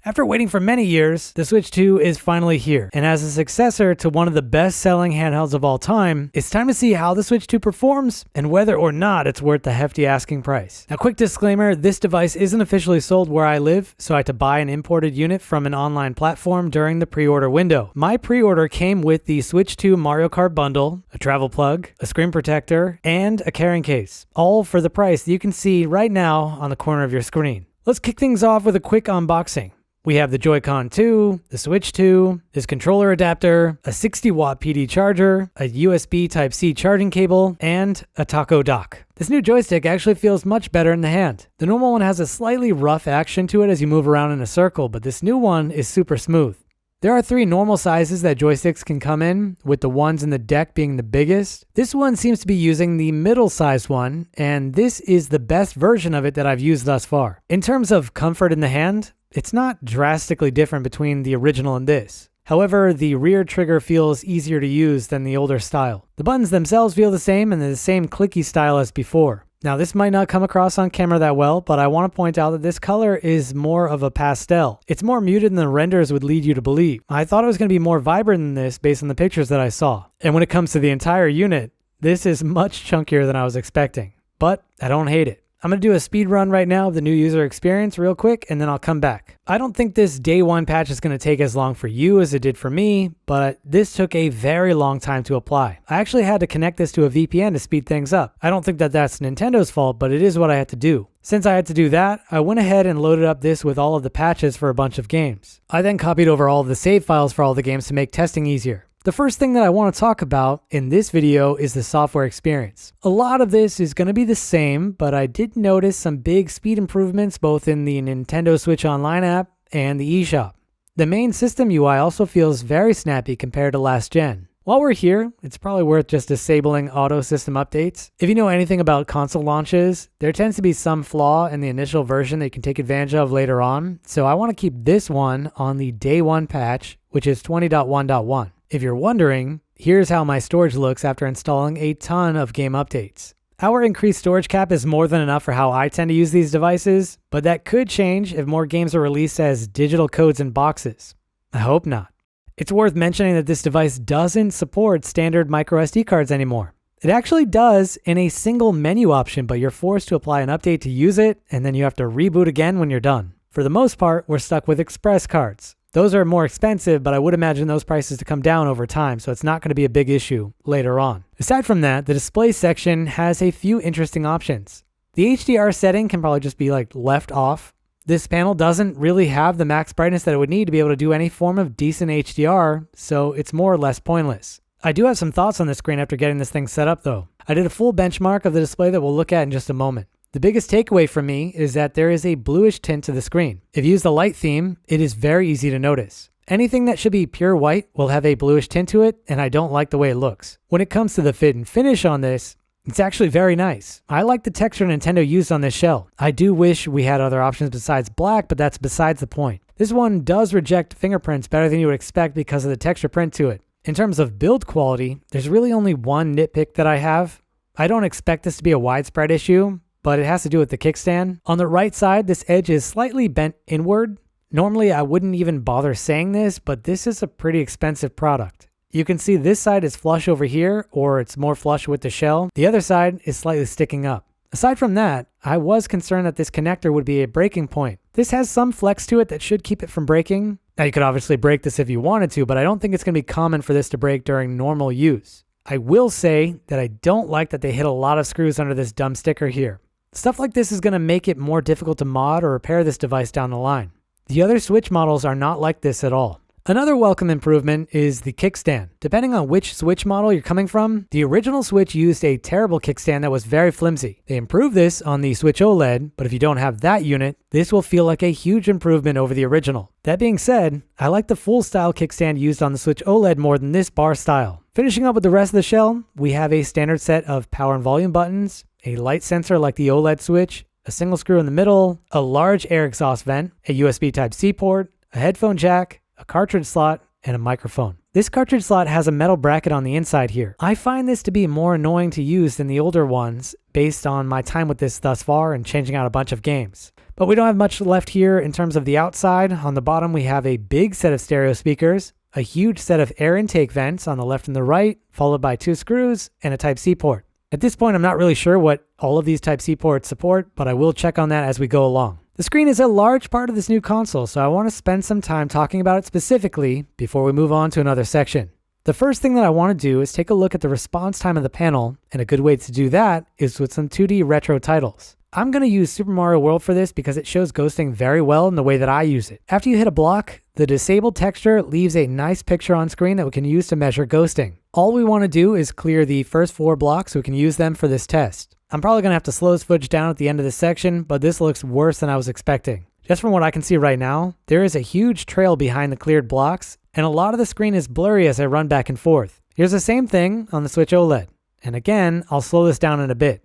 After waiting for many years, the Switch 2 is finally here, and as a successor to one of the best-selling handhelds of all time, it's time to see how the Switch 2 performs and whether or not it's worth the hefty asking price. Now, quick disclaimer, this device isn't officially sold where I live, so I had to buy an imported unit from an online platform during the pre-order window. My pre-order came with the Switch 2 Mario Kart bundle, a travel plug, a screen protector, and a carrying case, all for the price that you can see right now on the corner of your screen. Let's kick things off with a quick unboxing. We have the Joy-Con 2, the Switch 2, this controller adapter, a 60-watt PD charger, a USB Type-C charging cable, and a taco dock. This new joystick actually feels much better in the hand. The normal one has a slightly rough action to it as you move around in a circle, but this new one is super smooth. There are 3 normal sizes that joysticks can come in, with the ones in the deck being the biggest. This one seems to be using the middle-sized one, and this is the best version of it that I've used thus far. In terms of comfort in the hand, it's not drastically different between the original and this. However, the rear trigger feels easier to use than the older style. The buttons themselves feel the same and they're the same clicky style as before. Now, this might not come across on camera that well, but I want to point out that this color is more of a pastel. It's more muted than the renders would lead you to believe. I thought it was going to be more vibrant than this based on the pictures that I saw. And when it comes to the entire unit, this is much chunkier than I was expecting. But I don't hate it. I'm going to do a speed run right now of the new user experience real quick, and then I'll come back. I don't think this day one patch is going to take as long for you as it did for me, but this took a very long time to apply. I actually had to connect this to a VPN to speed things up. I don't think that that's Nintendo's fault, but it is what I had to do. Since I had to do that, I went ahead and loaded up this with all of the patches for a bunch of games. I then copied over all of the save files for all the games to make testing easier. The first thing that I want to talk about in this video is the software experience. A lot of this is going to be the same, but I did notice some big speed improvements both in the Nintendo Switch Online app and the eShop. The main system UI also feels very snappy compared to last gen. While we're here, it's probably worth just disabling auto system updates. If you know anything about console launches, there tends to be some flaw in the initial version that you can take advantage of later on, so I want to keep this one on the day one patch, which is 20.1.1. If you're wondering, here's how my storage looks after installing a ton of game updates. Our increased storage cap is more than enough for how I tend to use these devices, but that could change if more games are released as digital codes in boxes. I hope not. It's worth mentioning that this device doesn't support standard microSD cards anymore. It actually does in a single menu option, but you're forced to apply an update to use it, and then you have to reboot again when you're done. For the most part, we're stuck with express cards. Those are more expensive, but I would imagine those prices to come down over time, so it's not going to be a big issue later on. Aside from that, the display section has a few interesting options. The HDR setting can probably just be left off. This panel doesn't really have the max brightness that it would need to be able to do any form of decent HDR, so it's more or less pointless. I do have some thoughts on the screen after getting this thing set up though. I did a full benchmark of the display that we'll look at in just a moment. The biggest takeaway for me is that there is a bluish tint to the screen. If you use the light theme, it is very easy to notice. Anything that should be pure white will have a bluish tint to it, and I don't like the way it looks. When it comes to the fit and finish on this, it's actually very nice. I like the texture Nintendo used on this shell. I do wish we had other options besides black, but that's besides the point. This one does reject fingerprints better than you would expect because of the texture print to it. In terms of build quality, there's really only one nitpick that I have. I don't expect this to be a widespread issue, but it has to do with the kickstand. On the right side, this edge is slightly bent inward. Normally, I wouldn't even bother saying this, but this is a pretty expensive product. You can see this side is flush over here, or it's more flush with the shell. The other side is slightly sticking up. Aside from that, I was concerned that this connector would be a breaking point. This has some flex to it that should keep it from breaking. Now, you could obviously break this if you wanted to, but I don't think it's going to be common for this to break during normal use. I will say that I don't like that they hit a lot of screws under this dumb sticker here. Stuff like this is going to make it more difficult to mod or repair this device down the line. The other Switch models are not like this at all. Another welcome improvement is the kickstand. Depending on which Switch model you're coming from, the original Switch used a terrible kickstand that was very flimsy. They improved this on the Switch OLED, but if you don't have that unit, this will feel like a huge improvement over the original. That being said, I like the full style kickstand used on the Switch OLED more than this bar style. Finishing up with the rest of the shell, we have a standard set of power and volume buttons, a light sensor like the OLED Switch, a single screw in the middle, a large air exhaust vent, a USB Type-C port, a headphone jack, a cartridge slot, and a microphone. This cartridge slot has a metal bracket on the inside here. I find this to be more annoying to use than the older ones based on my time with this thus far and changing out a bunch of games. But we don't have much left here in terms of the outside. On the bottom, we have a big set of stereo speakers, a huge set of air intake vents on the left and the right, followed by 2 screws and a Type-C port. At this point, I'm not really sure what all of these Type-C ports support, but I will check on that as we go along. The screen is a large part of this new console, so I want to spend some time talking about it specifically before we move on to another section. The first thing that I want to do is take a look at the response time of the panel, and a good way to do that is with some 2D retro titles. I'm going to use Super Mario World for this because it shows ghosting very well in the way that I use it. After you hit a block, the disabled texture leaves a nice picture on screen that we can use to measure ghosting. All we want to do is clear the first 4 blocks so we can use them for this test. I'm probably going to have to slow this footage down at the end of this section, but this looks worse than I was expecting. Just from what I can see right now, there is a huge trail behind the cleared blocks, and a lot of the screen is blurry as I run back and forth. Here's the same thing on the Switch OLED. And again, I'll slow this down in a bit.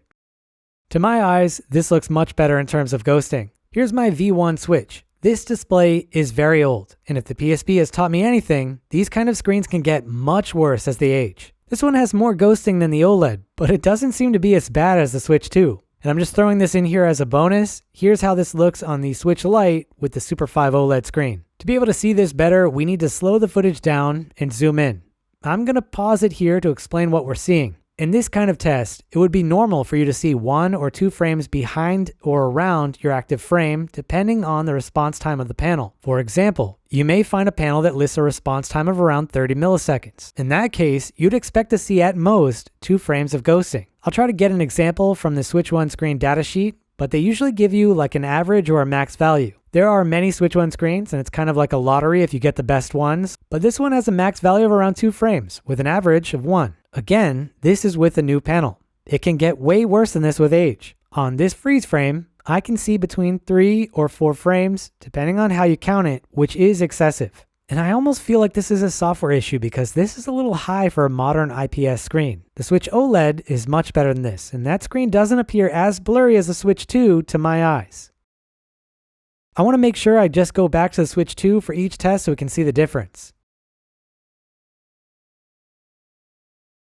To my eyes, this looks much better in terms of ghosting. Here's my V1 Switch. This display is very old, and if the PSP has taught me anything, these kind of screens can get much worse as they age. This one has more ghosting than the OLED, but it doesn't seem to be as bad as the Switch 2. And I'm just throwing this in here as a bonus. Here's how this looks on the Switch Lite with the Super 5 OLED screen. To be able to see this better, we need to slow the footage down and zoom in. I'm going to pause it here to explain what we're seeing. In this kind of test, it would be normal for you to see 1 or 2 frames behind or around your active frame, depending on the response time of the panel. For example, you may find a panel that lists a response time of around 30 milliseconds. In that case, you'd expect to see at most 2 frames of ghosting. I'll try to get an example from the Switch 1 screen datasheet, but they usually give you like an average or a max value. There are many Switch 1 screens, and it's kind of like a lottery if you get the best ones, but this one has a max value of around 2 frames, with an average of 1. Again, this is with a new panel. It can get way worse than this with age. On this freeze frame, I can see between 3 or 4 frames, depending on how you count it, which is excessive. And I almost feel like this is a software issue because this is a little high for a modern IPS screen. The Switch OLED is much better than this, and that screen doesn't appear as blurry as the Switch 2 to my eyes. I want to make sure I just go back to the Switch 2 for each test so we can see the difference.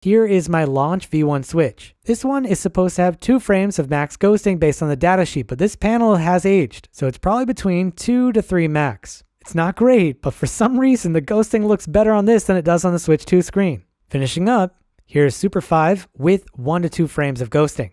Here is my launch V1 Switch. This one is supposed to have 2 frames of max ghosting based on the datasheet, but this panel has aged, so it's probably between 2 to 3 max. It's not great, but for some reason the ghosting looks better on this than it does on the Switch 2 screen. Finishing up, here's Super 5 with 1 to 2 frames of ghosting.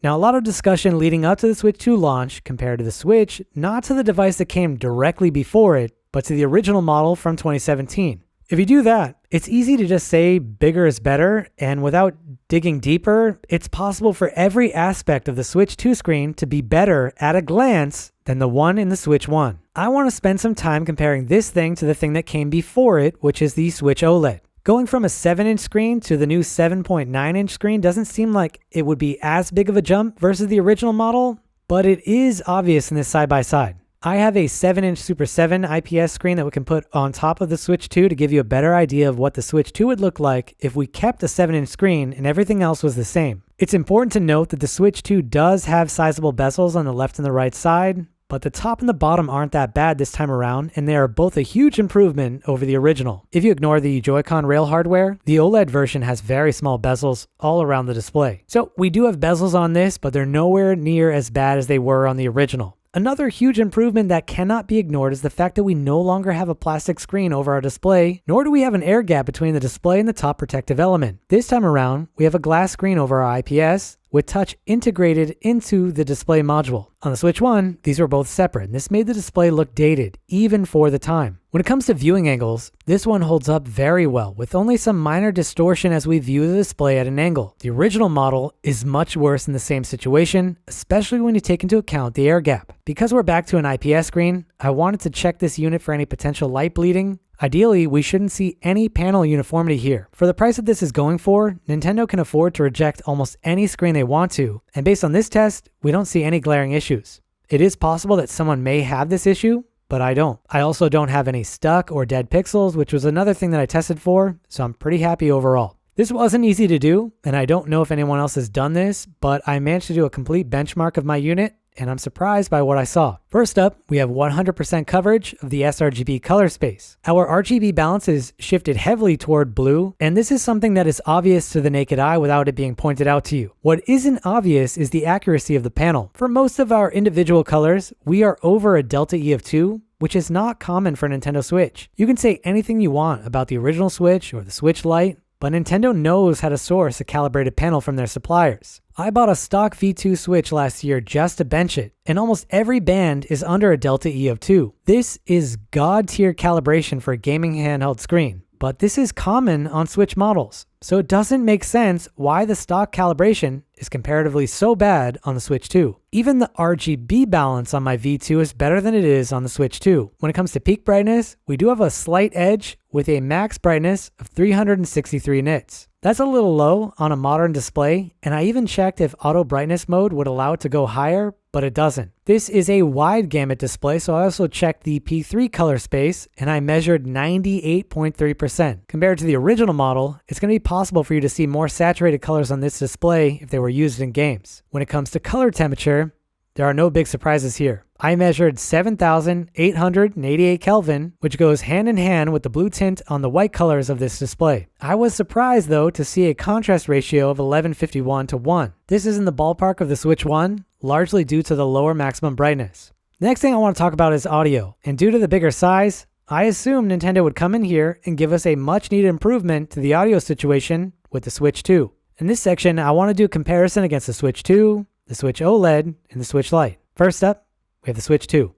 Now, a lot of discussion leading up to the Switch 2 launch compared to the Switch, not to the device that came directly before it, but to the original model from 2017. If you do that, it's easy to just say bigger is better, and without digging deeper, it's possible for every aspect of the Switch 2 screen to be better at a glance than the one in the Switch 1. I want to spend some time comparing this thing to the thing that came before it, which is the Switch OLED. Going from a 7-inch screen to the new 7.9-inch screen doesn't seem like it would be as big of a jump versus the original model, but it is obvious in this side-by-side. I have a 7-inch Super 7 IPS screen that we can put on top of the Switch 2 to give you a better idea of what the Switch 2 would look like if we kept a 7-inch screen and everything else was the same. It's important to note that the Switch 2 does have sizable bezels on the left and the right side, but the top and the bottom aren't that bad this time around, and they are both a huge improvement over the original. If you ignore the Joy-Con rail hardware, the OLED version has very small bezels all around the display. So we do have bezels on this, but they're nowhere near as bad as they were on the original. Another huge improvement that cannot be ignored is the fact that we no longer have a plastic screen over our display, nor do we have an air gap between the display and the top protective element. This time around, we have a glass screen over our IPS, with touch integrated into the display module. On the Switch 1, these were both separate, and this made the display look dated, even for the time. When it comes to viewing angles, this one holds up very well, with only some minor distortion as we view the display at an angle. The original model is much worse in the same situation, especially when you take into account the air gap. Because we're back to an IPS screen, I wanted to check this unit for any potential light bleeding. Ideally, we shouldn't see any panel uniformity here. For the price that this is going for, Nintendo can afford to reject almost any screen they want to, and based on this test, we don't see any glaring issues. It is possible that someone may have this issue, but I don't. I also don't have any stuck or dead pixels, which was another thing that I tested for, so I'm pretty happy overall. This wasn't easy to do, and I don't know if anyone else has done this, but I managed to do a complete benchmark of my unit, and I'm surprised by what I saw. First up, we have 100% coverage of the sRGB color space. Our RGB balance is shifted heavily toward blue, and this is something that is obvious to the naked eye without it being pointed out to you. What isn't obvious is the accuracy of the panel. For most of our individual colors, we are over a delta E of 2, which is not common for Nintendo Switch. You can say anything you want about the original Switch or the Switch Lite, but Nintendo knows how to source a calibrated panel from their suppliers. I bought a stock V2 Switch last year just to bench it, and almost every band is under a delta E of 2. This is god tier calibration for a gaming handheld screen, but this is common on Switch models, so it doesn't make sense why the stock calibration is comparatively so bad on the Switch 2. Even the RGB balance on my V2 is better than it is on the Switch 2. When it comes to peak brightness, we do have a slight edge with a max brightness of 363 nits. That's a little low on a modern display, and I even checked if auto brightness mode would allow it to go higher, but it doesn't. This is a wide gamut display, so I also checked the P3 color space, and I measured 98.3%. Compared to the original model, it's going to be possible for you to see more saturated colors on this display if they were used in games. When it comes to color temperature, there are no big surprises here. I measured 7,888 Kelvin, which goes hand in hand with the blue tint on the white colors of this display. I was surprised though to see a contrast ratio of 1151 to 1. This is in the ballpark of the Switch 1, largely due to the lower maximum brightness. The next thing I want to talk about is audio, and due to the bigger size, I assumed Nintendo would come in here and give us a much needed improvement to the audio situation with the Switch 2. In this section, I want to do a comparison against the Switch 2, the Switch OLED, and the Switch Lite. First up, we have the Switch 2.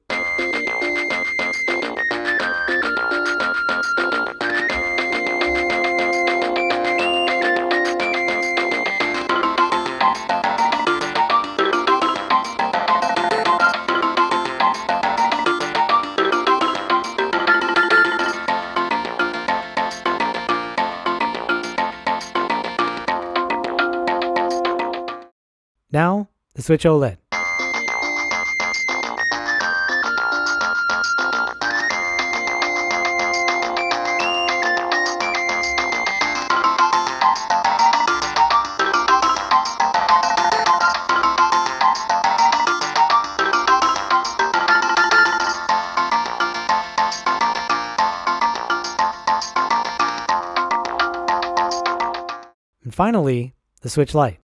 Now, the Switch OLED. And finally, the Switch Lite.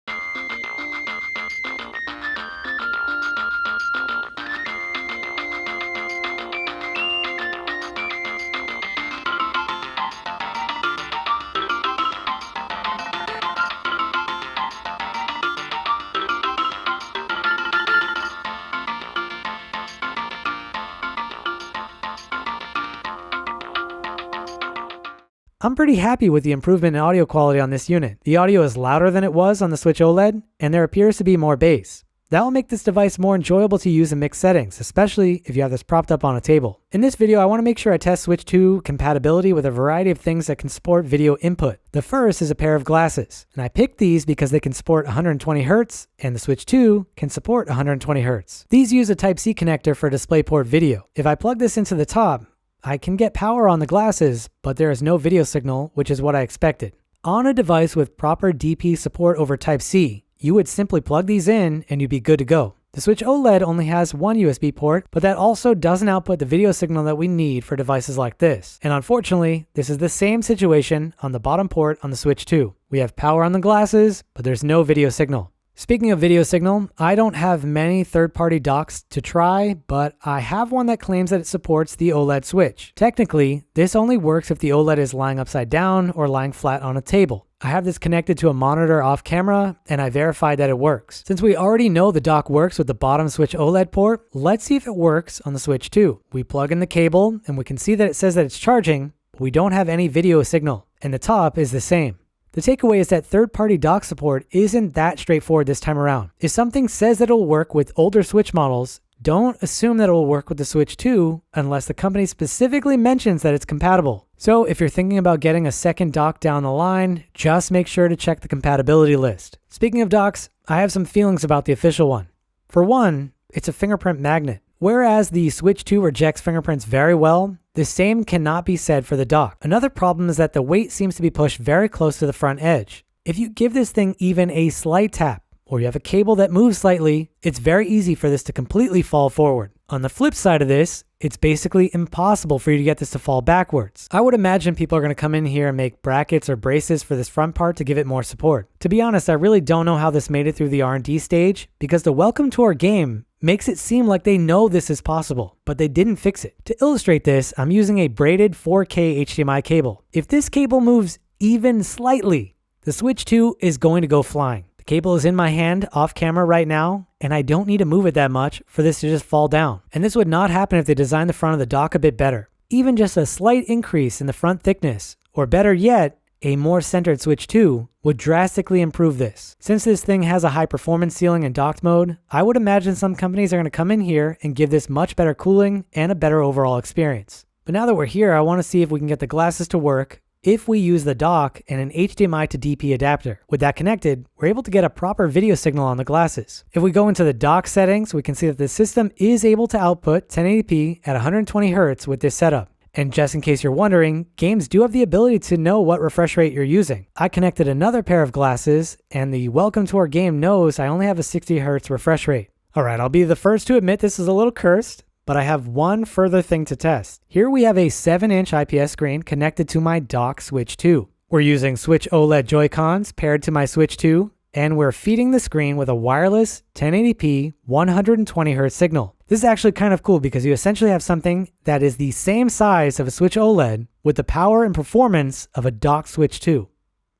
I'm pretty happy with the improvement in audio quality on this unit. The audio is louder than it was on the Switch OLED, and there appears to be more bass. That will make this device more enjoyable to use in mixed settings, especially if you have this propped up on a table. In this video, I want to make sure I test Switch 2 compatibility with a variety of things that can support video input. The first is a pair of glasses, and I picked these because they can support 120 Hz, and the Switch 2 can support 120 Hz. These use a Type-C connector for DisplayPort video. If I plug this into the top, I can get power on the glasses, but there is no video signal, which is what I expected. On a device with proper DP support over Type-C, you would simply plug these in and you'd be good to go. The Switch OLED only has one USB port, but that also doesn't output the video signal that we need for devices like this. And unfortunately, this is the same situation on the bottom port on the Switch 2. We have power on the glasses, but there's no video signal. Speaking of video signal, I don't have many third-party docks to try, but I have one that claims that it supports the OLED Switch. Technically, this only works if the OLED is lying upside down or lying flat on a table. I have this connected to a monitor off camera, and I verified that it works. Since we already know the dock works with the bottom Switch OLED port, let's see if it works on the Switch 2. We plug in the cable, and we can see that it says that it's charging, but we don't have any video signal, and the top is the same. The takeaway is that third-party dock support isn't that straightforward this time around. If something says that it'll work with older Switch models, don't assume that it will work with the Switch 2 unless the company specifically mentions that it's compatible. So if you're thinking about getting a second dock down the line, just make sure to check the compatibility list. Speaking of docks, I have some feelings about the official one. For one, it's a fingerprint magnet. Whereas the Switch 2 rejects fingerprints very well, the same cannot be said for the dock. Another problem is that the weight seems to be pushed very close to the front edge. If you give this thing even a slight tap, or you have a cable that moves slightly, it's very easy for this to completely fall forward. On the flip side of this, it's basically impossible for you to get this to fall backwards. I would imagine people are going to come in here and make brackets or braces for this front part to give it more support. To be honest, I really don't know how this made it through the R&D stage, because the welcome to our game makes it seem like they know this is possible, but they didn't fix it. To illustrate this, I'm using a braided 4K HDMI cable. If this cable moves even slightly, the Switch 2 is going to go flying. The cable is in my hand off camera right now, and I don't need to move it that much for this to just fall down. And this would not happen if they designed the front of the dock a bit better. Even just a slight increase in the front thickness, or better yet, a more centered Switch 2, would drastically improve this. Since this thing has a high performance ceiling in docked mode, I would imagine some companies are going to come in here and give this much better cooling and a better overall experience. But now that we're here, I want to see if we can get the glasses to work if we use the dock and an HDMI to DP adapter. With that connected, we're able to get a proper video signal on the glasses. If we go into the dock settings, we can see that the system is able to output 1080p at 120 Hz with this setup. And just in case you're wondering, games do have the ability to know what refresh rate you're using. I connected another pair of glasses, and the welcome to our game knows I only have a 60 Hz refresh rate. Alright, I'll be the first to admit this is a little cursed, but I have one further thing to test. Here we have a 7-inch IPS screen connected to my dock Switch 2. We're using Switch OLED Joy-Cons paired to my Switch 2, and we're feeding the screen with a wireless 1080p 120 Hz signal. This is actually kind of cool because you essentially have something that is the same size of a Switch OLED with the power and performance of a docked Switch 2.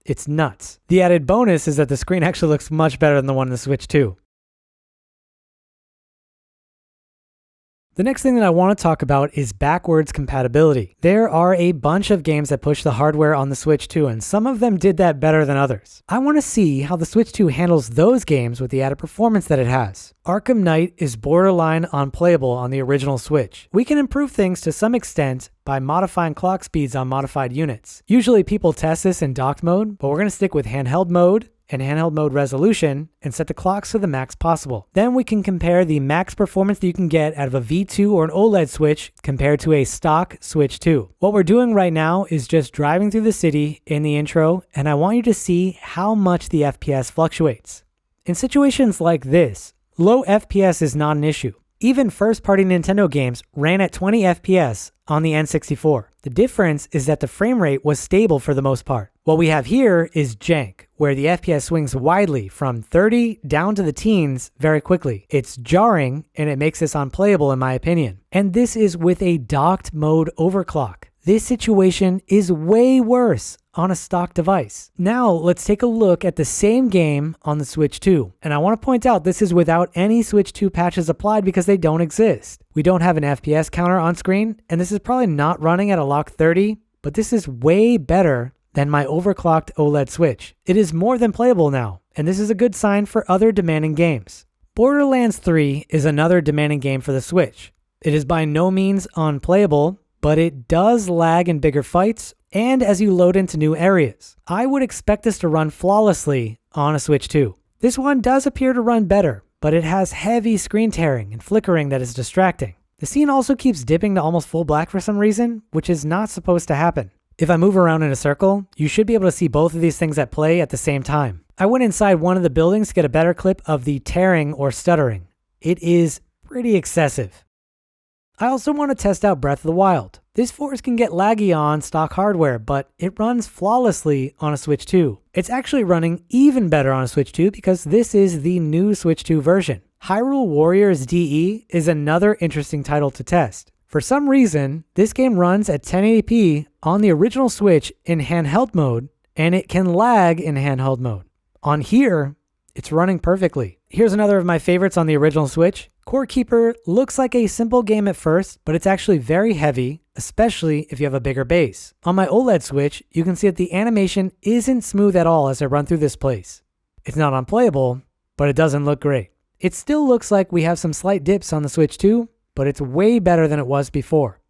It's nuts. The added bonus is that the screen actually looks much better than the one in the Switch 2. The next thing that I want to talk about is backwards compatibility. There are a bunch of games that push the hardware on the Switch 2, and some of them did that better than others. I want to see how the Switch 2 handles those games with the added performance that it has. Arkham Knight is borderline unplayable on the original Switch. We can improve things to some extent by modifying clock speeds on modified units. Usually people test this in docked mode, but we're going to stick with handheld mode and handheld mode resolution and set the clocks to the max possible. Then we can compare the max performance that you can get out of a V2 or an OLED Switch compared to a stock Switch 2. What we're doing right now is just driving through the city in the intro, and I want you to see how much the FPS fluctuates. In situations like this, low FPS is not an issue. Even first-party Nintendo games ran at 20 FPS on the N64. The difference is that the frame rate was stable for the most part. What we have here is jank, where the FPS swings widely from 30 down to the teens very quickly. It's jarring, and it makes this unplayable in my opinion. And this is with a docked mode overclock. This situation is way worse on a stock device. Now let's take a look at the same game on the Switch 2. And I want to point out this is without any Switch 2 patches applied because they don't exist. We don't have an FPS counter on screen, and this is probably not running at a lock 30, but this is way better than my overclocked OLED Switch. It is more than playable now, and this is a good sign for other demanding games. Borderlands 3 is another demanding game for the Switch. It is by no means unplayable, but it does lag in bigger fights and as you load into new areas. I would expect this to run flawlessly on a Switch 2. This one does appear to run better, but it has heavy screen tearing and flickering that is distracting. The scene also keeps dipping to almost full black for some reason, which is not supposed to happen. If I move around in a circle, you should be able to see both of these things at play at the same time. I went inside one of the buildings to get a better clip of the tearing or stuttering. It is pretty excessive. I also want to test out Breath of the Wild. This force can get laggy on stock hardware, but it runs flawlessly on a Switch 2. It's actually running even better on a Switch 2 because this is the new Switch 2 version. Hyrule Warriors DE is another interesting title to test. For some reason, this game runs at 1080p on the original Switch in handheld mode, and it can lag in handheld mode. On here, it's running perfectly. Here's another of my favorites on the original Switch. Core Keeper looks like a simple game at first, but it's actually very heavy, especially if you have a bigger base. On my OLED Switch, you can see that the animation isn't smooth at all as I run through this place. It's not unplayable, but it doesn't look great. It still looks like we have some slight dips on the Switch 2, but it's way better than it was before.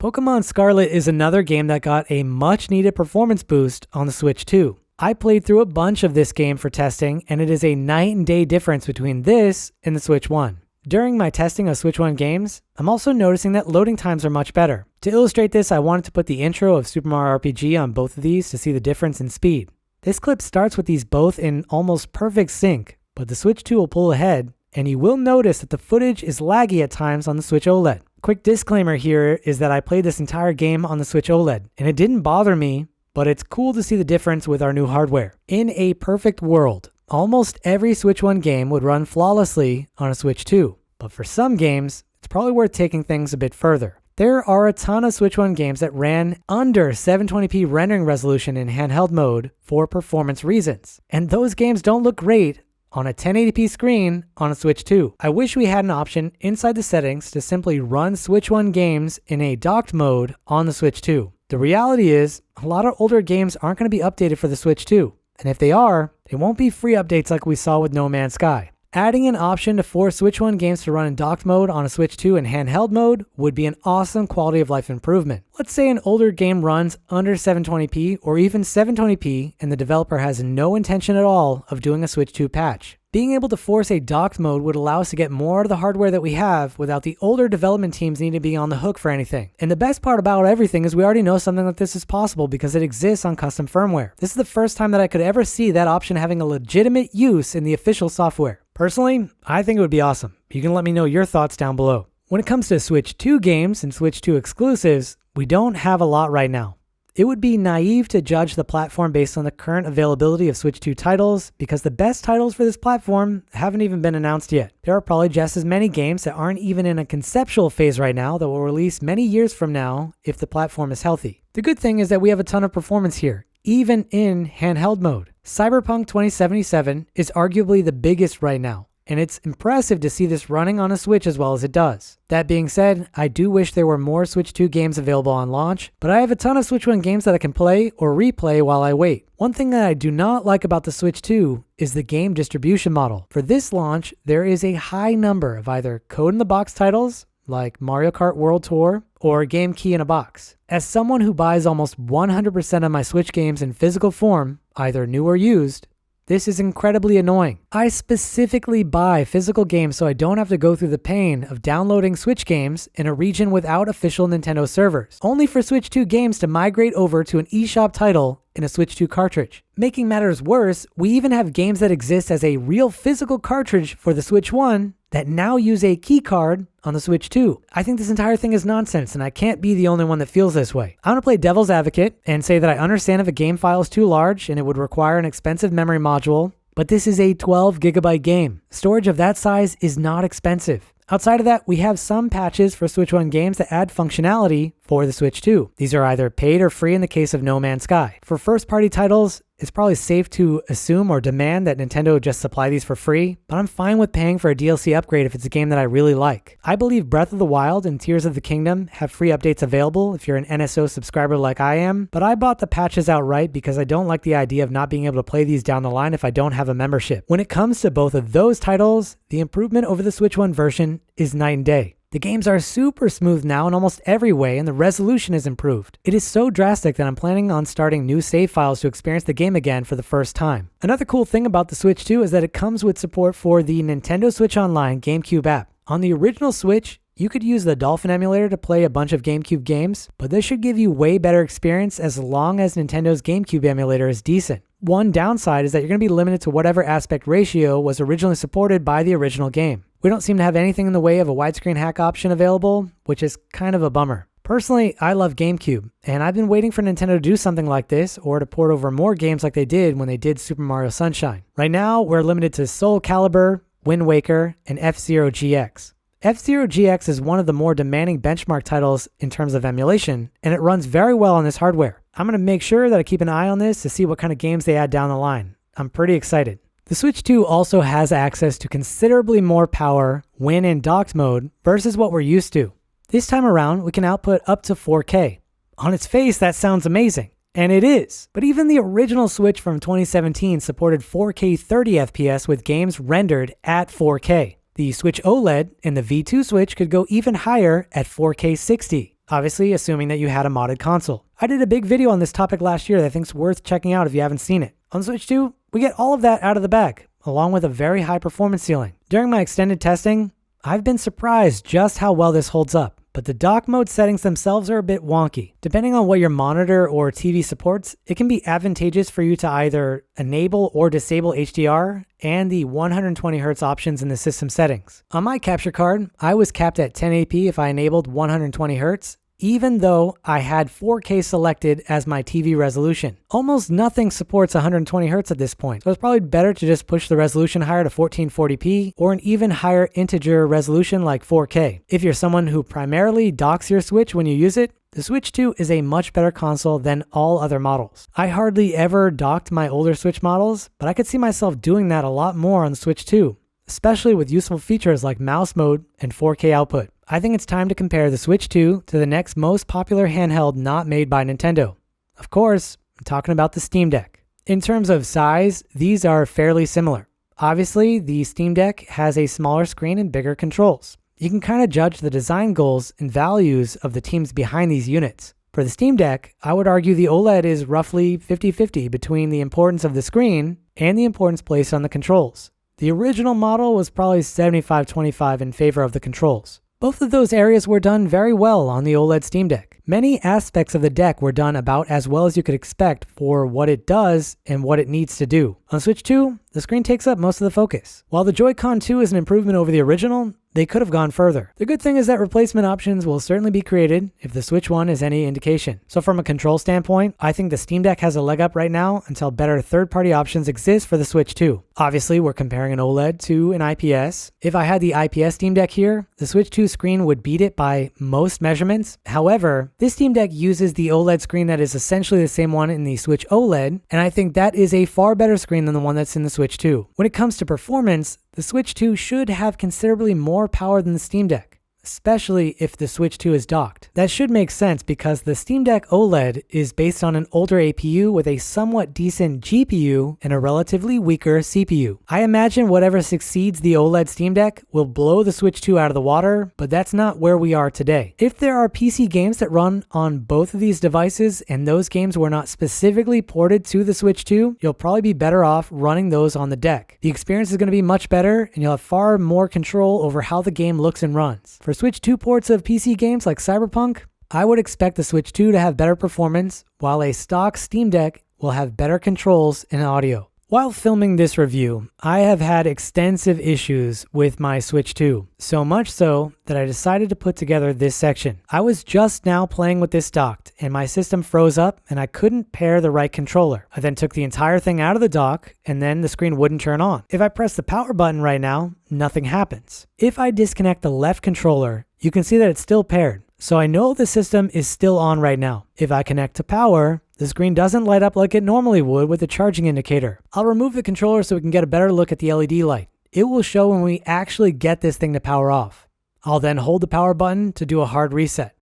Pokemon Scarlet is another game that got a much needed performance boost on the Switch 2. I played through a bunch of this game for testing, and it is a night and day difference between this and the Switch 1. During my testing of Switch 1 games, I'm also noticing that loading times are much better. To illustrate this, I wanted to put the intro of Super Mario RPG on both of these to see the difference in speed. This clip starts with these both in almost perfect sync, but the Switch 2 will pull ahead, and you will notice that the footage is laggy at times on the Switch OLED. Quick disclaimer here is that I played this entire game on the Switch OLED, and it didn't bother me, but it's cool to see the difference with our new hardware. In a perfect world, almost every Switch 1 game would run flawlessly on a Switch 2, but for some games, it's probably worth taking things a bit further. There are a ton of Switch 1 games that ran under 720p rendering resolution in handheld mode for performance reasons, and those games don't look great on a 1080p screen on a Switch 2. I wish we had an option inside the settings to simply run Switch 1 games in a docked mode on the Switch 2. The reality is, a lot of older games aren't going to be updated for the Switch 2, and if they are, it won't be free updates like we saw with No Man's Sky. Adding an option to force Switch 1 games to run in docked mode on a Switch 2 in handheld mode would be an awesome quality of life improvement. Let's say an older game runs under 720p or even 720p and the developer has no intention at all of doing a Switch 2 patch. Being able to force a docked mode would allow us to get more out of the hardware that we have without the older development teams needing to be on the hook for anything. And the best part about everything is we already know something like this is possible because it exists on custom firmware. This is the first time that I could ever see that option having a legitimate use in the official software. Personally, I think it would be awesome. You can let me know your thoughts down below. When it comes to Switch 2 games and Switch 2 exclusives, we don't have a lot right now. It would be naive to judge the platform based on the current availability of Switch 2 titles because the best titles for this platform haven't even been announced yet. There are probably just as many games that aren't even in a conceptual phase right now that will release many years from now if the platform is healthy. The good thing is that we have a ton of performance here, even in handheld mode. Cyberpunk 2077 is arguably the biggest right now, and it's impressive to see this running on a Switch as well as it does. That being said, I do wish there were more Switch 2 games available on launch, but I have a ton of Switch 1 games that I can play or replay while I wait. One thing that I do not like about the Switch 2 is the game distribution model. For this launch, there is a high number of either code-in-the-box titles, like Mario Kart World Tour, or Game Key in a Box. As someone who buys almost 100% of my Switch games in physical form, either new or used, this is incredibly annoying. I specifically buy physical games so I don't have to go through the pain of downloading Switch games in a region without official Nintendo servers, only for Switch 2 games to migrate over to an eShop title in a Switch 2 cartridge. Making matters worse, we even have games that exist as a real physical cartridge for the Switch 1 that now use a key card on the Switch 2. I think this entire thing is nonsense, and I can't be the only one that feels this way. I'm gonna play devil's advocate and say that I understand if a game file is too large and it would require an expensive memory module, but this is a 12 gigabyte game. Storage of that size is not expensive. Outside of that, we have some patches for Switch 1 games that add functionality for the Switch 2. These are either paid or free in the case of No Man's Sky. For first-party titles, it's probably safe to assume or demand that Nintendo just supply these for free, but I'm fine with paying for a DLC upgrade if it's a game that I really like. I believe Breath of the Wild and Tears of the Kingdom have free updates available if you're an NSO subscriber like I am, but I bought the patches outright because I don't like the idea of not being able to play these down the line if I don't have a membership. When it comes to both of those titles, the improvement over the Switch 1 version is night and day. The games are super smooth now in almost every way, and the resolution is improved. It is so drastic that I'm planning on starting new save files to experience the game again for the first time. Another cool thing about the Switch 2 is that it comes with support for the Nintendo Switch Online GameCube app. On the original Switch, you could use the Dolphin emulator to play a bunch of GameCube games, but this should give you way better experience as long as Nintendo's GameCube emulator is decent. One downside is that you're going to be limited to whatever aspect ratio was originally supported by the original game. We don't seem to have anything in the way of a widescreen hack option available, which is kind of a bummer. Personally, I love GameCube, and I've been waiting for Nintendo to do something like this or to port over more games like they did when they did Super Mario Sunshine. Right now, we're limited to Soul Calibur, Wind Waker, and F-Zero GX. F-Zero GX is one of the more demanding benchmark titles in terms of emulation, and it runs very well on this hardware. I'm going to make sure that I keep an eye on this to see what kind of games they add down the line. I'm pretty excited. The Switch 2 also has access to considerably more power when in docked mode versus what we're used to. This time around, we can output up to 4K. On its face, that sounds amazing. And it is. But even the original Switch from 2017 supported 4K 30 FPS with games rendered at 4K. The Switch OLED and the V2 Switch could go even higher at 4K 60. Obviously, assuming that you had a modded console. I did a big video on this topic last year that I think's worth checking out if you haven't seen it. On Switch 2, we get all of that out of the bag, along with a very high performance ceiling. During my extended testing, I've been surprised just how well this holds up. but the dock mode settings themselves are a bit wonky. Depending on what your monitor or TV supports, it can be advantageous for you to either enable or disable HDR and the 120Hz options in the system settings. On my capture card, I was capped at 1080p if I enabled 120Hz, even though I had 4K selected as my TV resolution. Almost nothing supports 120Hz at this point, so it's probably better to just push the resolution higher to 1440p or an even higher integer resolution like 4K. If you're someone who primarily docks your Switch when you use it, the Switch 2 is a much better console than all other models. I hardly ever docked my older Switch models, but I could see myself doing that a lot more on the Switch 2, especially with useful features like mouse mode and 4K output. I think it's time to compare the Switch 2 to the next most popular handheld not made by Nintendo. Of course, I'm talking about the Steam Deck. In terms of size, these are fairly similar. Obviously, the Steam Deck has a smaller screen and bigger controls. You can kind of judge the design goals and values of the teams behind these units. For the Steam Deck, I would argue the OLED is roughly 50-50 between the importance of the screen and the importance placed on the controls. The original model was probably 75-25 in favor of the controls. Both of those areas were done very well on the OLED Steam Deck. Many aspects of the deck were done about as well as you could expect for what it does and what it needs to do. On Switch 2, the screen takes up most of the focus. While the Joy-Con 2 is an improvement over the original, they could have gone further. The good thing is that replacement options will certainly be created if the Switch 1 is any indication. So from a control standpoint, I think the Steam Deck has a leg up right now until better third-party options exist for the Switch 2. Obviously, we're comparing an OLED to an IPS. If I had the IPS Steam Deck here, the Switch 2 screen would beat it by most measurements. However, this Steam Deck uses the OLED screen that is essentially the same one in the Switch OLED, and I think that is a far better screen than the one that's in the Switch 2. When it comes to performance, the Switch 2 should have considerably more power than the Steam Deck, especially if the Switch 2 is docked. That should make sense because the Steam Deck OLED is based on an older APU with a somewhat decent GPU and a relatively weaker CPU. I imagine whatever succeeds the OLED Steam Deck will blow the Switch 2 out of the water, but that's not where we are today. If there are PC games that run on both of these devices and those games were not specifically ported to the Switch 2, you'll probably be better off running those on the deck. The experience is going to be much better and you'll have far more control over how the game looks and runs. For Switch 2 ports of PC games like Cyberpunk, I would expect the Switch 2 to have better performance, while a stock Steam Deck will have better controls and audio. While filming this review, I have had extensive issues with my Switch 2, so much so that I decided to put together this section. I was just now playing with this docked, and my system froze up and I couldn't pair the right controller. I then took the entire thing out of the dock, and then the screen wouldn't turn on. If I press the power button right now, nothing happens. If I disconnect the left controller, you can see that it's still paired, so I know the system is still on right now. If I connect to power, the screen doesn't light up like it normally would with the charging indicator. I'll remove the controller so we can get a better look at the LED light. It will show when we actually get this thing to power off. I'll then hold the power button to do a hard reset.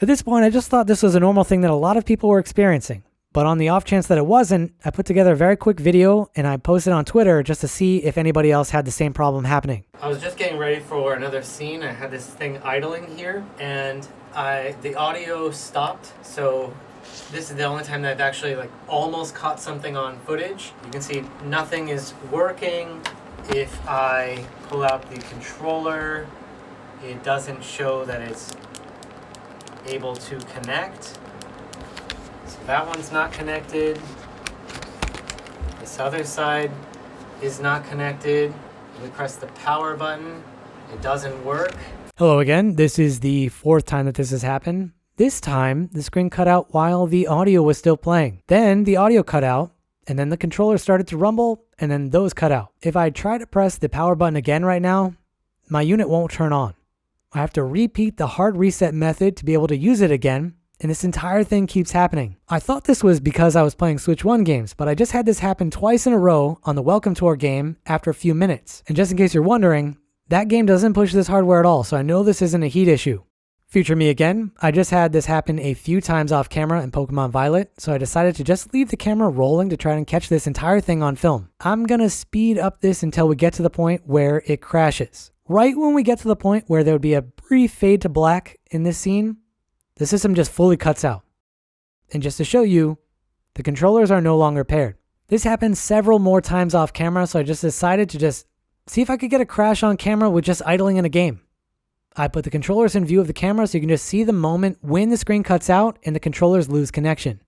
At this point, I just thought this was a normal thing that a lot of people were experiencing. But on the off chance that it wasn't, I put together a very quick video and I posted on Twitter just to see if anybody else had the same problem happening. I was just getting ready for another scene. I had this thing idling here and the audio stopped. So this is the only time that I've actually almost caught something on footage. You can see nothing is working. If I pull out the controller, it doesn't show that it's able to connect. So that one's not connected. This other side is not connected. If we press the power button, it doesn't work. Hello again. This is the fourth time that this has happened. This time, the screen cut out while the audio was still playing. Then the audio cut out, and then the controller started to rumble, and then those cut out. If I try to press the power button again right now, my unit won't turn on. I have to repeat the hard reset method to be able to use it again, and this entire thing keeps happening. I thought this was because I was playing Switch 1 games, but I just had this happen twice in a row on the Welcome Tour game after a few minutes. And just in case you're wondering, that game doesn't push this hardware at all, so I know this isn't a heat issue. Future me again. I just had this happen a few times off camera in Pokemon Violet, so I decided to just leave the camera rolling to try and catch this entire thing on film. I'm gonna speed up this until we get to the point where it crashes. Right when we get to the point where there would be a brief fade to black in this scene, the system just fully cuts out. And just to show you, the controllers are no longer paired. This happened several more times off camera, so I just decided to just see if I could get a crash on camera with just idling in a game. I put the controllers in view of the camera so you can just see the moment when the screen cuts out and the controllers lose connection.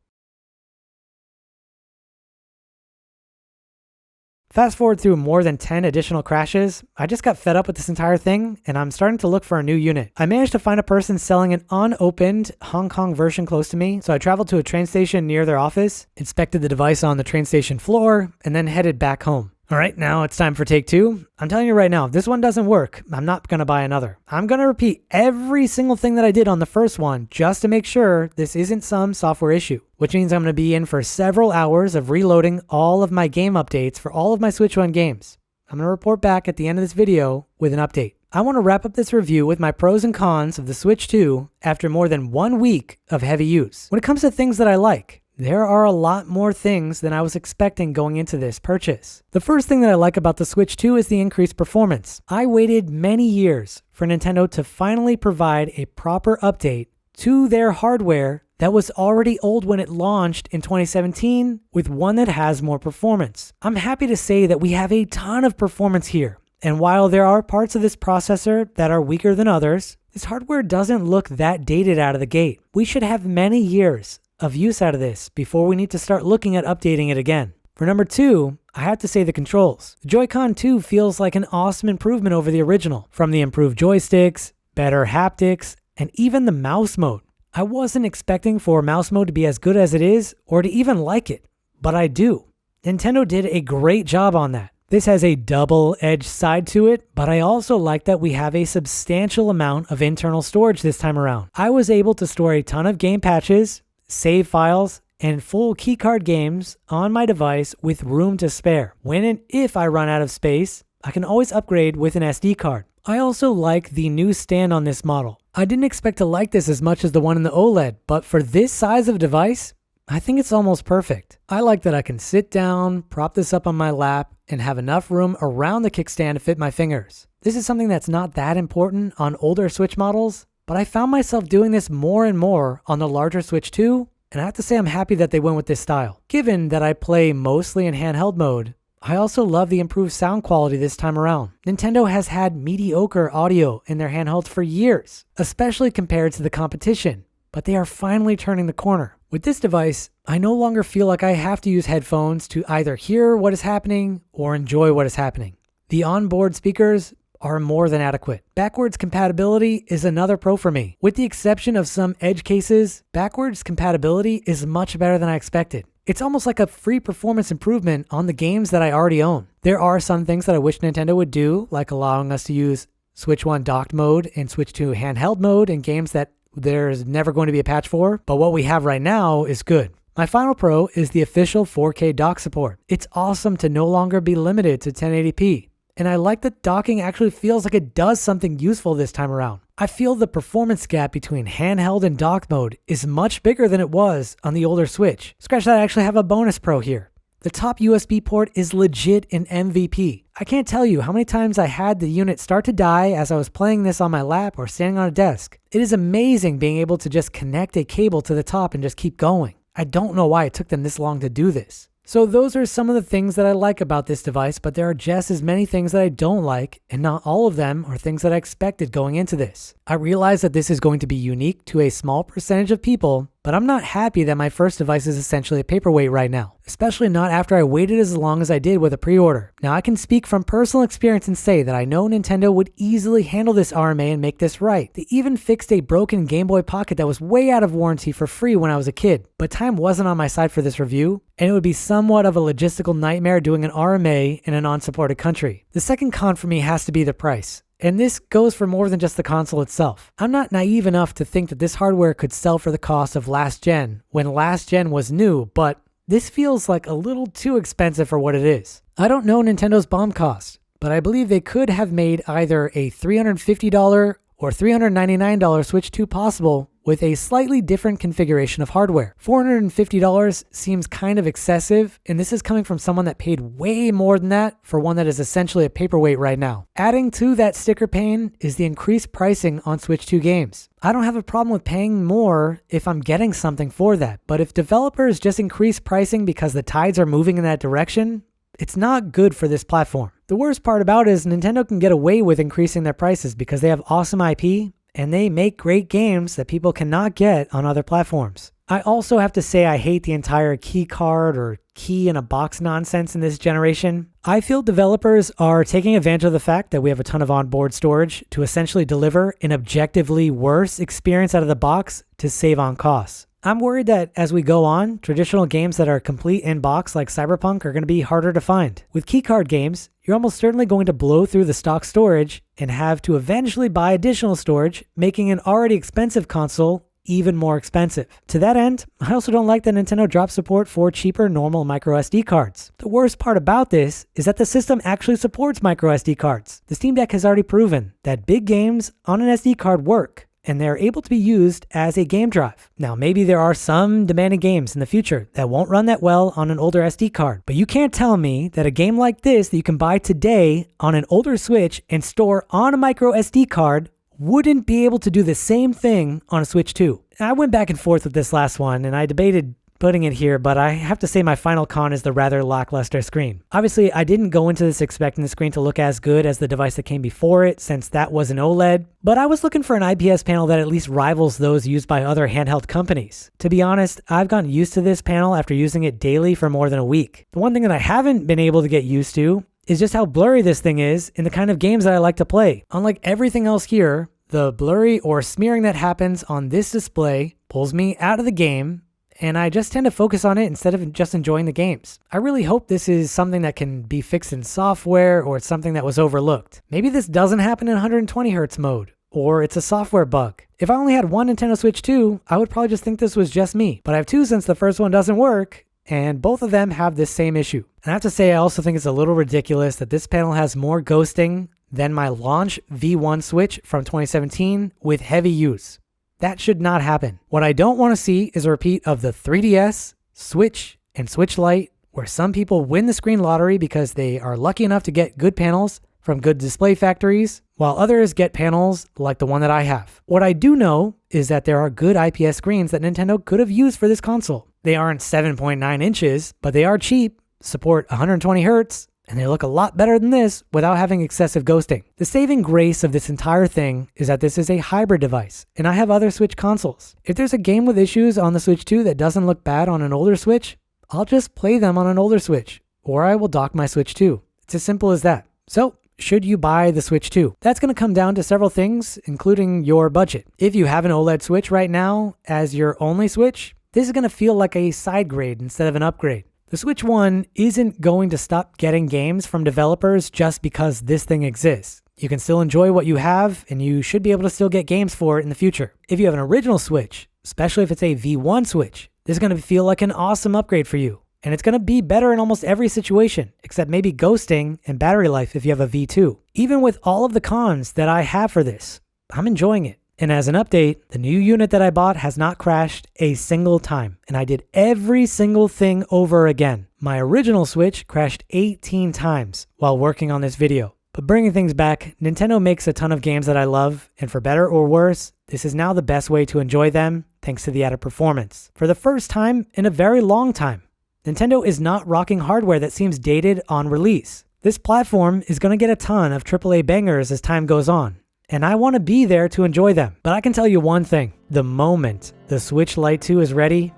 Fast forward through more than 10 additional crashes, I just got fed up with this entire thing and I'm starting to look for a new unit. I managed to find a person selling an unopened Hong Kong version close to me, so I traveled to a train station near their office, inspected the device on the train station floor, and then headed back home. All right, now it's time for take two. I'm telling you right now, if this one doesn't work, I'm not going to buy another. I'm going to repeat every single thing that I did on the first one just to make sure this isn't some software issue, which means I'm going to be in for several hours of reloading all of my game updates for all of my Switch 1 games. I'm going to report back at the end of this video with an update. I want to wrap up this review with my pros and cons of the Switch 2 after more than 1 week of heavy use. When it comes to things that I like, there are a lot more things than I was expecting going into this purchase. The first thing that I like about the Switch 2 is the increased performance. I waited many years for Nintendo to finally provide a proper update to their hardware that was already old when it launched in 2017 with one that has more performance. I'm happy to say that we have a ton of performance here. And while there are parts of this processor that are weaker than others, this hardware doesn't look that dated out of the gate. We should have many years of use out of this before we need to start looking at updating it again. For number 2, I have to say the controls. The Joy-Con 2 feels like an awesome improvement over the original, from the improved joysticks, better haptics, and even the mouse mode. I wasn't expecting for mouse mode to be as good as it is or to even like it, but I do. Nintendo did a great job on that. This has a double-edged side to it, but I also like that we have a substantial amount of internal storage this time around. I was able to store a ton of game patches, save files, and full keycard games on my device with room to spare. When and if I run out of space, I can always upgrade with an SD card. I also like the new stand on this model. I didn't expect to like this as much as the one in the OLED, but for this size of device, I think it's almost perfect. I like that I can sit down, prop this up on my lap, and have enough room around the kickstand to fit my fingers. This is something that's not that important on older Switch models, but I found myself doing this more and more on the larger Switch 2, and I have to say I'm happy that they went with this style. Given that I play mostly in handheld mode, I also love the improved sound quality this time around. Nintendo has had mediocre audio in their handhelds for years, especially compared to the competition, but they are finally turning the corner. With this device, I no longer feel like I have to use headphones to either hear what is happening or enjoy what is happening. The onboard speakers are more than adequate. Backwards compatibility is another pro for me. With the exception of some edge cases, backwards compatibility is much better than I expected. It's almost like a free performance improvement on the games that I already own. There are some things that I wish Nintendo would do, like allowing us to use Switch 1 docked mode and Switch 2 handheld mode in games that there's never going to be a patch for, but what we have right now is good. My final pro is the official 4K dock support. It's awesome to no longer be limited to 1080p. And I like that docking actually feels like it does something useful this time around. I feel the performance gap between handheld and dock mode is much bigger than it was on the older Switch. Scratch that, I actually have a bonus pro here. The top USB port is legit an MVP. I can't tell you how many times I had the unit start to die as I was playing this on my lap or standing on a desk. It is amazing being able to just connect a cable to the top and just keep going. I don't know why it took them this long to do this. So those are some of the things that I like about this device, but there are just as many things that I don't like, and not all of them are things that I expected going into this. I realize that this is going to be unique to a small percentage of people, but I'm not happy that my first device is essentially a paperweight right now, especially not after I waited as long as I did with a pre-order. Now I can speak from personal experience and say that I know Nintendo would easily handle this RMA and make this right. They even fixed a broken Game Boy Pocket that was way out of warranty for free when I was a kid, but time wasn't on my side for this review, and it would be somewhat of a logistical nightmare doing an RMA in a non-supported country. The second con for me has to be the price. And this goes for more than just the console itself. I'm not naive enough to think that this hardware could sell for the cost of last gen when last gen was new, but this feels like a little too expensive for what it is. I don't know Nintendo's BOM cost, but I believe they could have made either a $350 or $399 Switch 2 possible with a slightly different configuration of hardware. $450 seems kind of excessive, and this is coming from someone that paid way more than that for one that is essentially a paperweight right now. Adding to that sticker pain is the increased pricing on Switch 2 games. I don't have a problem with paying more if I'm getting something for that, but if developers just increase pricing because the tides are moving in that direction, It's not good for this platform. The worst part about it is Nintendo can get away with increasing their prices because they have awesome IP and they make great games that people cannot get on other platforms. I also have to say I hate the entire key card or key in a box nonsense in this generation. I feel developers are taking advantage of the fact that we have a ton of onboard storage to essentially deliver an objectively worse experience out of the box to save on costs. I'm worried that as we go on, traditional games that are complete in box like Cyberpunk are going to be harder to find. With keycard games, you're almost certainly going to blow through the stock storage and have to eventually buy additional storage, making an already expensive console even more expensive. To that end, I also don't like that Nintendo dropped support for cheaper normal micro SD cards. The worst part about this is that the system actually supports micro SD cards. The Steam Deck has already proven that big games on an SD card work, and they're able to be used as a game drive. Now, maybe there are some demanding games in the future that won't run that well on an older SD card, but you can't tell me that a game like this that you can buy today on an older Switch and store on a micro SD card wouldn't be able to do the same thing on a Switch 2. I went back and forth with this last one, and I debated putting it here, but I have to say my final con is the rather lackluster screen. Obviously, I didn't go into this expecting the screen to look as good as the device that came before it, since that was an OLED, but I was looking for an IPS panel that at least rivals those used by other handheld companies. To be honest, I've gotten used to this panel after using it daily for more than a week. The one thing that I haven't been able to get used to is just how blurry this thing is in the kind of games that I like to play. Unlike everything else here, the blurry or smearing that happens on this display pulls me out of the game, and I just tend to focus on it instead of just enjoying the games. I really hope this is something that can be fixed in software, or it's something that was overlooked. Maybe this doesn't happen in 120 Hz mode, or it's a software bug. If I only had one Nintendo Switch 2, I would probably just think this was just me. But I have two since the first one doesn't work, and both of them have this same issue. And I have to say, I also think it's a little ridiculous that this panel has more ghosting than my launch V1 Switch from 2017 with heavy use. That should not happen. What I don't want to see is a repeat of the 3DS, Switch, and Switch Lite, where some people win the screen lottery because they are lucky enough to get good panels from good display factories, while others get panels like the one that I have. What I do know is that there are good IPS screens that Nintendo could have used for this console. They aren't 7.9 inches, but they are cheap, support 120 Hz, and they look a lot better than this without having excessive ghosting. The saving grace of this entire thing is that this is a hybrid device, and I have other Switch consoles. If there's a game with issues on the Switch 2 that doesn't look bad on an older Switch, I'll just play them on an older Switch, or I will dock my Switch 2. It's as simple as that. So, should you buy the Switch 2? That's going to come down to several things, including your budget. If you have an OLED Switch right now as your only Switch, this is going to feel like a side grade instead of an upgrade. The Switch 1 isn't going to stop getting games from developers just because this thing exists. You can still enjoy what you have, and you should be able to still get games for it in the future. If you have an original Switch, especially if it's a V1 Switch, this is going to feel like an awesome upgrade for you. And it's going to be better in almost every situation, except maybe ghosting and battery life if you have a V2. Even with all of the cons that I have for this, I'm enjoying it. And as an update, the new unit that I bought has not crashed a single time, and I did every single thing over again. My original Switch crashed 18 times while working on this video. But bringing things back, Nintendo makes a ton of games that I love, and for better or worse, this is now the best way to enjoy them thanks to the added performance. For the first time in a very long time, Nintendo is not rocking hardware that seems dated on release. This platform is going to get a ton of AAA bangers as time goes on, and I want to be there to enjoy them. But I can tell you one thing, the moment the Switch Lite 2 is ready,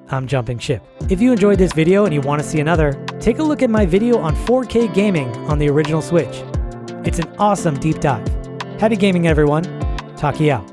I'm jumping ship. If you enjoyed this video and you want to see another, take a look at my video on 4K gaming on the original Switch. It's an awesome deep dive. Happy gaming, everyone. Taki out.